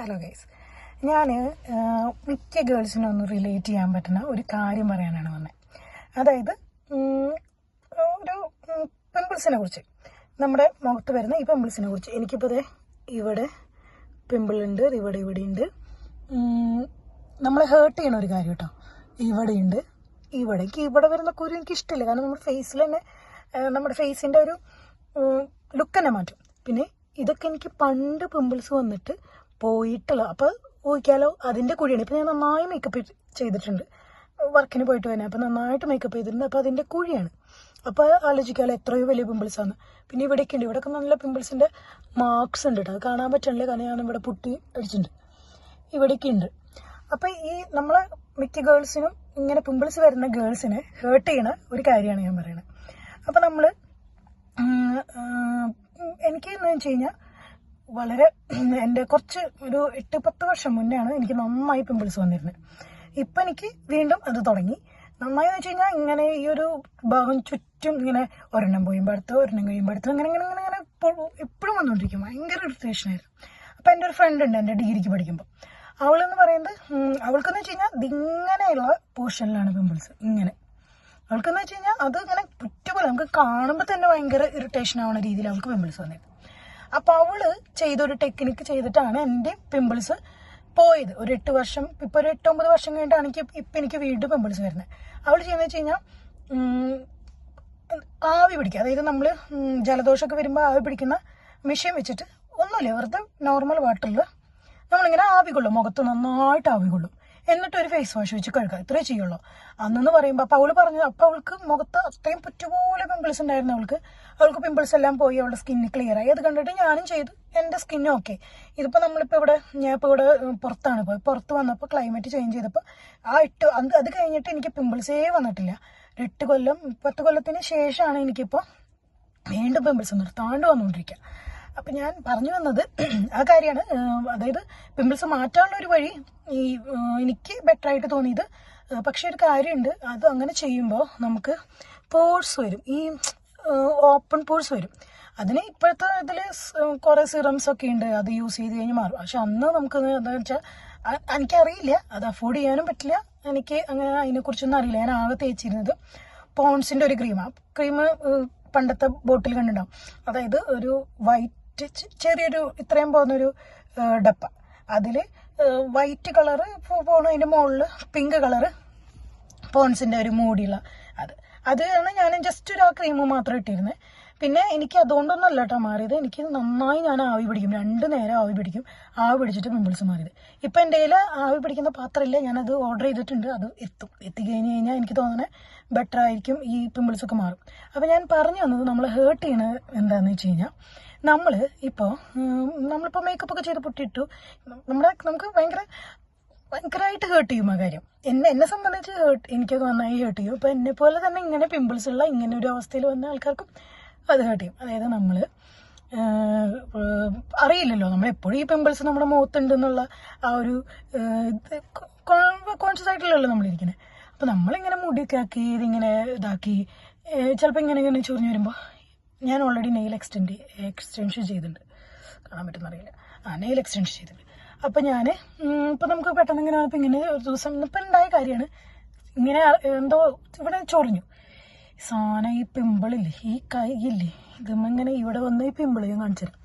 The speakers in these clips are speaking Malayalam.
ഹലോ ഗൈസ്, ഞാൻ മിക്ക ഗേൾസിനൊന്ന് റിലേറ്റ് ചെയ്യാൻ പറ്റുന്ന ഒരു കാര്യം പറയാനാണ് വന്നത്. അതായത് ഒരു പിമ്പിൾസിനെ കുറിച്ച്, നമ്മുടെ മുഖത്ത് വരുന്ന ഈ പിമ്പിൾസിനെ കുറിച്ച്. എനിക്കിപ്പോൾ ഇവിടെ പിമ്പിളുണ്ട്, ഇവിടെ ഉണ്ട്. നമ്മളെ ഹേർട്ട് ചെയ്യണ ഒരു കാര്യം കേട്ടോ. ഇവിടെയുണ്ട്, ഇവിടെ വരുന്ന കുരു എനിക്ക് ഇഷ്ടമില്ല. കാരണം നമ്മുടെ ഫേസിൽ തന്നെ നമ്മുടെ ഫേസിൻ്റെ ഒരു ലുക്ക് തന്നെ മാറ്റും. പിന്നെ ഇതൊക്കെ എനിക്ക് പണ്ട് പിമ്പിൾസ് വന്നിട്ട് പോയിട്ടുള്ള, അപ്പോൾ ഊഹിക്കാലോ അതിൻ്റെ കുഴിയാണ്. ഇപ്പം ഞാൻ നന്നായി മേക്കപ്പ് ചെയ്തിട്ടുണ്ട്, വർക്കിന് പോയിട്ട് തന്നെ. അപ്പോൾ നന്നായിട്ട് മേക്കപ്പ് ചെയ്തിട്ടുണ്ട്, അപ്പോൾ അതിൻ്റെ കുഴിയാണ്. അപ്പോൾ ആലോചിക്കാമല്ലോ എത്രയോ വലിയ പിമ്പിൾസാണ്. പിന്നെ ഇവിടെയൊക്കെ ഉണ്ട്, ഇവിടെയൊക്കെ നല്ല പിമ്പിൾസിൻ്റെ മാർക്സ് ഉണ്ട് കേട്ടോ. അത് കാണാൻ പറ്റണില്ല, കാരണം ഞാൻ ഇവിടെ പുട്ടി അടിച്ചിട്ടുണ്ട്. ഇവിടെയൊക്കെ ഉണ്ട്. അപ്പോൾ ഈ നമ്മളെ മിക്ക ഗേൾസിനും ഇങ്ങനെ പിമ്പിൾസ് വരുന്ന ഗേൾസിനെ ഹേർട്ട് ചെയ്യണ ഒരു കാര്യമാണ് ഞാൻ പറയുന്നത്. അപ്പോൾ നമ്മൾ എനിക്ക് എന്ന് വെച്ച് കഴിഞ്ഞാൽ വളരെ എൻ്റെ കുറച്ച് ഒരു 8-10 വർഷം മുന്നെയാണ് എനിക്ക് നന്നായി പിമ്പിൾസ് വന്നിരുന്നത്. ഇപ്പം എനിക്ക് വീണ്ടും അത് തുടങ്ങി. നന്നായി എന്ന് വെച്ച് കഴിഞ്ഞാൽ ഇങ്ങനെ ഈ ഒരു ഭാഗം ചുറ്റും ഇങ്ങനെ ഒരെണ്ണം കഴിയുമ്പോൾ അടുത്ത് ഇങ്ങനെ എപ്പോഴും വന്നുകൊണ്ടിരിക്കും. ഭയങ്കര ഇറിറ്റേഷനായിരുന്നു. അപ്പം എൻ്റെ ഒരു ഫ്രണ്ട് ഉണ്ട്, എൻ്റെ ഡിഗ്രിക്ക് പഠിക്കുമ്പോൾ. അവളെന്ന് പറയുന്നത്, അവൾക്കെന്ന് വെച്ച് കഴിഞ്ഞാൽ ഇതിങ്ങനെയുള്ള പോർഷനിലാണ് പിമ്പിൾസ്. ഇങ്ങനെ അവൾക്കെന്ന് വെച്ച് കഴിഞ്ഞാൽ അത് ഇങ്ങനെ പുറ്റുപോലെ നമുക്ക് കാണുമ്പോൾ തന്നെ ഭയങ്കര ഇറിറ്റേഷൻ ആവുന്ന രീതിയിൽ അവൾക്ക് പിമ്പിൾസ് വന്നിരുന്നു. അപ്പോൾ അവള് ചെയ്തൊരു ടെക്നിക്ക് ചെയ്തിട്ടാണ് എൻ്റെ പിമ്പിൾസ് പോയത്. ഒരു 8 വർഷം, ഇപ്പോൾ ഒരു 8-9 വർഷം കഴിഞ്ഞിട്ടാണ് ഇപ്പം എനിക്ക് വീണ്ടും പിമ്പിൾസ് വരുന്നത്. അവൾ ചെയ്യുന്നത് വെച്ച് കഴിഞ്ഞാൽ ആവി പിടിക്കുക. അതായത് നമ്മൾ ജലദോഷമൊക്കെ വരുമ്പോൾ ആവി പിടിക്കുന്ന മെഷീൻ വെച്ചിട്ട് ഒന്നുമില്ല, വെറുതെ നോർമൽ വാട്ടറിൽ നമ്മളിങ്ങനെ ആവി കൊള്ളും, മുഖത്ത് നന്നായിട്ട് ആവി കൊള്ളും. എന്നിട്ട് ഒരു ഫേസ് വാഷ് വെച്ച് കഴുകുക. ഇത്രേ ചെയ്യുള്ളൂ അന്നെന്ന് പറയുമ്പോൾ. അപ്പോൾ അവള് പറഞ്ഞു, അപ്പോൾ അവൾക്ക് മുഖത്ത് അത്രയും പുറ്റുപോലെ പിമ്പിൾസ് ഉണ്ടായിരുന്നു. അവൾക്ക് പിമ്പിൾസ് എല്ലാം പോയി, അവളുടെ സ്കിന്ന് ക്ലിയർ ആയി. അത് കണ്ടിട്ട് ഞാനും ചെയ്തു, എൻ്റെ സ്കിന്നും ഓക്കെ. ഇതിപ്പോൾ നമ്മളിപ്പോൾ ഞാനിപ്പോൾ ഇവിടെ പുറത്താണ് പോയി. പുറത്ത് വന്നപ്പോൾ ക്ലൈമറ്റ് ചേഞ്ച് ചെയ്തപ്പോൾ അത് കഴിഞ്ഞിട്ട് എനിക്ക് പിമ്പിൾസേ വന്നിട്ടില്ല. 8 കൊല്ലം 10 കൊല്ലത്തിന് ശേഷമാണ് എനിക്കിപ്പോൾ വീണ്ടും പിമ്പിൾസ് നിർത്താണ്ട് വന്നുകൊണ്ടിരിക്കുക. അപ്പം ഞാൻ പറഞ്ഞു വന്നത് ആ കാര്യമാണ്. അതായത് പിമ്പിൾസ് മാറ്റാനുള്ള ഒരു വഴി എനിക്ക് ബെറ്ററായിട്ട് തോന്നിയത്. പക്ഷെ ഒരു കാര്യമുണ്ട്, അത് അങ്ങനെ ചെയ്യുമ്പോൾ നമുക്ക് പോഴ്സ് വരും, ഈ ഓപ്പൺ പോഴ്സ് വരും. അതിന് ഇപ്പോഴത്തെ ഇതിൽ കുറേ സിറംസ് ഒക്കെ ഉണ്ട്, അത് യൂസ് ചെയ്ത് കഴിഞ്ഞ് മാറും. പക്ഷെ അന്ന് നമുക്ക് എന്താണെന്ന് വെച്ചാൽ എനിക്കറിയില്ല, അത് അഫോർഡ് ചെയ്യാനും പറ്റില്ല. എനിക്ക് അങ്ങനെ അതിനെക്കുറിച്ചൊന്നും അറിയില്ല. ഞാൻ ആകെ തേച്ചിരുന്നത് പോൺസിൻ്റെ ഒരു ക്രീം. ആ ക്രീം പണ്ടത്തെ ബോട്ടിൽ കണ്ടിട്ടുണ്ടാവും. അതായത് ഒരു വൈറ്റ് ചെറിയൊരു ഇത്രയും പോകുന്നൊരു ഡപ്പ, അതിൽ വൈറ്റ് കളറ് പോണതിൻ്റെ മുകളിൽ പിങ്ക് കളറ് പോൺസിൻ്റെ ഒരു മൂടിയുള്ള അതാണ് ഞാൻ ജസ്റ്റ് ഒരു ആ ക്രീം മാത്രം ഇട്ടിരുന്നത്. പിന്നെ എനിക്ക് അതുകൊണ്ടൊന്നുമല്ല കേട്ടോ മാറിയത്. എനിക്ക് നന്നായി ഞാൻ ആവി പിടിക്കും, 2 നേരം ആവി പിടിക്കും. ആവി പിടിച്ചിട്ട് പിമ്പിൾസ് മാറിയത്. ഇപ്പം എൻ്റെ കയ്യിൽ ആവി പിടിക്കുന്ന പാത്രമില്ല, ഞാനത് ഓർഡർ ചെയ്തിട്ടുണ്ട്. അത് എത്തിക്കഴിഞ്ഞ് കഴിഞ്ഞാൽ എനിക്ക് തോന്നുന്നത് ബെറ്റർ ആയിരിക്കും, ഈ പിമ്പിൾസൊക്കെ മാറും. അപ്പം ഞാൻ പറഞ്ഞു വന്നത്, നമ്മൾ ഹേർട്ട് ചെയ്യണത് എന്താണെന്ന് വെച്ച് കഴിഞ്ഞാൽ, നമ്മളിപ്പോൾ മേക്കപ്പ് ഒക്കെ ചെയ്ത് പൊട്ടിയിട്ടു, നമുക്ക് ഭയങ്കരമായിട്ട് ഹേർട്ട് ചെയ്യും ആ കാര്യം. എന്നെ സംബന്ധിച്ച് എനിക്കത് നന്നായി ഹേർട്ട് ചെയ്യും. അപ്പോൾ എന്നെ പോലെ തന്നെ ഇങ്ങനെ പിമ്പിൾസ് ഉള്ള ഇങ്ങനെ ഒരു അവസ്ഥയിൽ വന്ന ആൾക്കാർക്കും അത് ഹേർട്ട് ചെയ്യും. അതായത് നമ്മൾ അറിയില്ലല്ലോ, നമ്മളെപ്പോഴും ഈ പിമ്പിൾസ് നമ്മുടെ മുഖത്തുണ്ടെന്നുള്ള ആ ഒരു കോൺഷ്യസ് ആയിട്ടുള്ളല്ലോ നമ്മളിരിക്കുന്നത്. അപ്പോൾ നമ്മളിങ്ങനെ മുടിയൊക്കെ ആക്കി ഇതിങ്ങനെ ഇതാക്കി ചിലപ്പോൾ ഇങ്ങനെ ചൊറിഞ്ഞ് വരുമ്പോൾ, ഞാൻ ഓൾറെഡി നെയിൽ എക്സ്റ്റൻഷൻ ചെയ്തിട്ടുണ്ട്, കാണാൻ പറ്റുന്നറിയില്ല. നെയിൽ എക്സ്റ്റൻഷൻ ചെയ്തിട്ടുണ്ട്. അപ്പം ഞാൻ ഇപ്പം നമുക്ക് പെട്ടെന്ന് ഇങ്ങനെ ഇങ്ങനെ ഒരു ദിവസം ഇപ്പം ഉണ്ടായ കാര്യമാണ്, ഇങ്ങനെ എന്തോ ഇവിടെ ചൊറിഞ്ഞു സാധനം. ഈ പിമ്പിളില്ലേ, ഈ കൈയില്ലേ, ഇങ്ങനെ ഇവിടെ വന്ന് ഈ പിമ്പിൾ ഞാൻ കാണിച്ചു തരാം.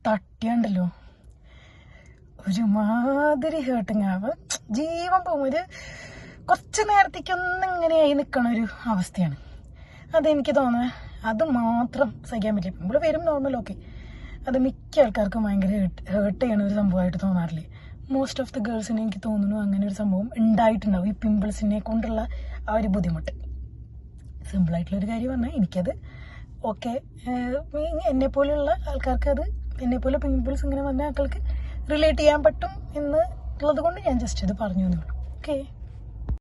തട്ടിയാണ്ടല്ലോ ഒരുമാതിരി ഹേർട്ടിങ് ആവുക, ജീവൻ പോകും. ഒരു കുറച്ച് നേരത്തേക്കൊന്നും ഇങ്ങനെയായി നിൽക്കണ ഒരു അവസ്ഥയാണ്. അതെനിക്ക് തോന്നുന്നത് അത് മാത്രം സഹിക്കാൻ പറ്റില്ല. പിമ്പിൾ വരും, നോർമൽ, ഓക്കെ. അത് മിക്ക ആൾക്കാർക്കും ഭയങ്കര ഹേർട്ട് ചെയ്യണ ഒരു സംഭവമായിട്ട് തോന്നാറില്ലേ? മോസ്റ്റ് ഓഫ് ദി ഗേൾസിന് എനിക്ക് തോന്നുന്നു അങ്ങനെ ഒരു സംഭവം ഉണ്ടായിട്ടുണ്ടാവും, ഈ പിമ്പിൾസിനെ കൊണ്ടുള്ള ആ ഒരു ബുദ്ധിമുട്ട്. സിമ്പിളായിട്ടുള്ളൊരു കാര്യം പറഞ്ഞാൽ എനിക്കത് ഓക്കെ, എന്നെപ്പോലെയുള്ള ആൾക്കാർക്ക് എന്നെപ്പോലെ പിമ്പിൾസ് ഇങ്ങനെ വന്ന ആൾക്കാർക്ക് റിലേറ്റ് ചെയ്യാൻ പറ്റും എന്നുള്ളത് കൊണ്ട് ഞാൻ ജസ്റ്റ് അത് പറഞ്ഞു തന്നുള്ളൂ. ഓക്കെ.